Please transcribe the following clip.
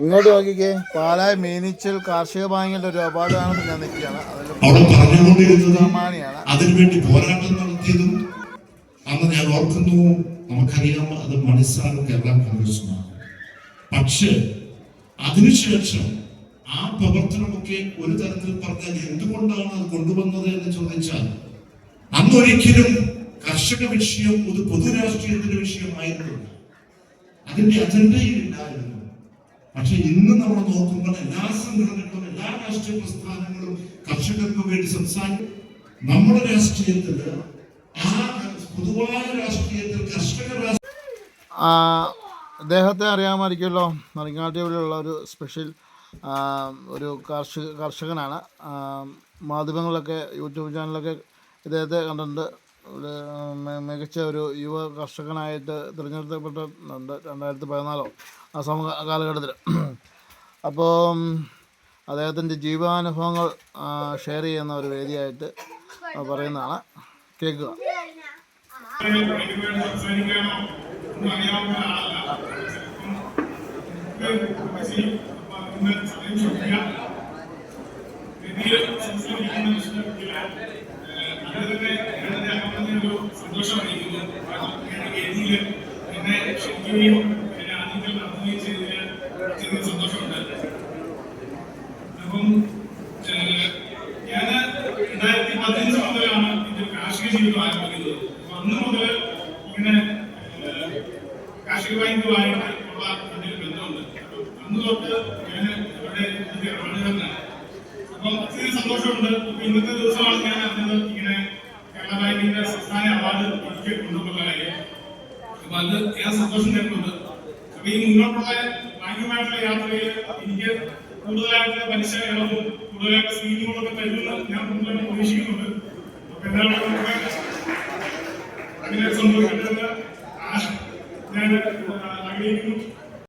ഇങ്ങോട്ട് നോക്കിക്കേ. പാലാ മീനിച്ചൽ കാർഷിക ബാങ്കിന്റെ ഒരു അവാർഡാണെന്ന് ഞാൻ നിൽക്കുകയാണ്. അവിടെ പറഞ്ഞുകൊണ്ടിരുന്നതും അതിനുവേണ്ടി പോരാട്ടം നടത്തിയതും അന്ന് ഞാൻ ഓർക്കുന്നു. നമുക്കറിയാം, അത് മണിസാറും കേരള കോൺഗ്രസുമാണ്. പക്ഷെ അതിനുശേഷം ആ പ്രവർത്തനമൊക്കെ ഒരു തരത്തിൽ പറഞ്ഞാൽ എന്തുകൊണ്ടാണ് അത് കൊണ്ടുവന്നത് എന്ന് ചോദിച്ചാൽ, അന്നൊരിക്കലും കർഷക വിഷയം ഒരു പൊതുരാഷ്ട്രീയത്തിന്റെ വിഷയമായിരുന്നില്ല, അതിന്റെ അജണ്ടയിലില്ലായിരുന്നു. പക്ഷെ ഇന്ന് നമ്മൾ നോക്കുമ്പോൾ എല്ലാ സംഘടനകളും എല്ലാ രാഷ്ട്രീയ പ്രസ്ഥാനങ്ങളും കർഷകർക്ക് വേണ്ടി സംസാരിക്കും. നമ്മുടെ രാഷ്ട്രീയത്തിൽ, ആ പൊതുവായ രാഷ്ട്രീയത്തിൽ കർഷക അദ്ദേഹത്തെ അറിയാമായിരിക്കുമല്ലോ. നെടുങ്ങാട്ടിലുള്ള ഒരു സ്പെഷ്യൽ ഒരു കർഷകനാണ്. മാധ്യമങ്ങളിലൊക്കെ യൂട്യൂബ് ചാനലൊക്കെ ഇദ്ദേഹത്തെ കണ്ടിട്ടുണ്ട്. മികച്ച ഒരു യുവ കർഷകനായിട്ട് തിരഞ്ഞെടുക്കപ്പെട്ടിട്ടുണ്ട് 2014 ആ കാലഘട്ടത്തിൽ. അപ്പോൾ അദ്ദേഹത്തിൻ്റെ ജീവാനുഭവങ്ങൾ ഷെയർ ചെയ്യുന്ന ഒരു വേദിയായിട്ട് പറയുന്നതാണ്. കേൾക്കുക. സന്തോഷമായിരിക്കുന്നു. വേദിയിൽ എന്നെ ക്ഷണിക്കുകയും എന്നെ ആദ്യത്തിൽ നടത്തുകയും ചെയ്തതിൽ സന്തോഷമുണ്ട്. അപ്പം ഞാൻ 2015 മുതലാണ് ഇത് കാർഷിക ജീവിതം ആരംഭിക്കുന്നത്. അപ്പൊ അന്ന് മുതൽ ഇങ്ങനെ കാർഷിക ബാങ്കുമായിട്ട് ഉള്ള എൻ്റെ ഒരു ബന്ധമുണ്ട്. അന്ന് തൊട്ട് ഞാൻ ഇവിടെ ആളുകാരനാണ്. അപ്പം ഒത്തിരി സന്തോഷമുണ്ട്. ഇന്നത്തെ ദിവസമാണ് ഞാൻ അറിഞ്ഞത് ഇങ്ങനെ കേരള ബാങ്കിന്റെ സംസ്ഥാന അവാർഡ് എനിക്ക് കൊണ്ടുപോകുന്ന കാര്യം. അപ്പൊ അത് ഞാൻ സന്തോഷം തരുന്നുണ്ട്. അപ്പൊ ഈ മുന്നോട്ടുള്ള ബാങ്കുമായിട്ടുള്ള യാത്രയിൽ എനിക്ക് കൂടുതലായിട്ട് പലിശ ഇളവും കൂടുതലായിട്ട് സ്കീമുകളൊക്കെ തരുമെന്ന് ഞാൻ കൂടുതലും പ്രതീക്ഷിക്കുന്നുണ്ട്. അപ്പൊ എല്ലാവരും അങ്ങനെ സംഭവിക്കട്ടെന്ന് ഞാൻ ആഗ്രഹിക്കുന്നു.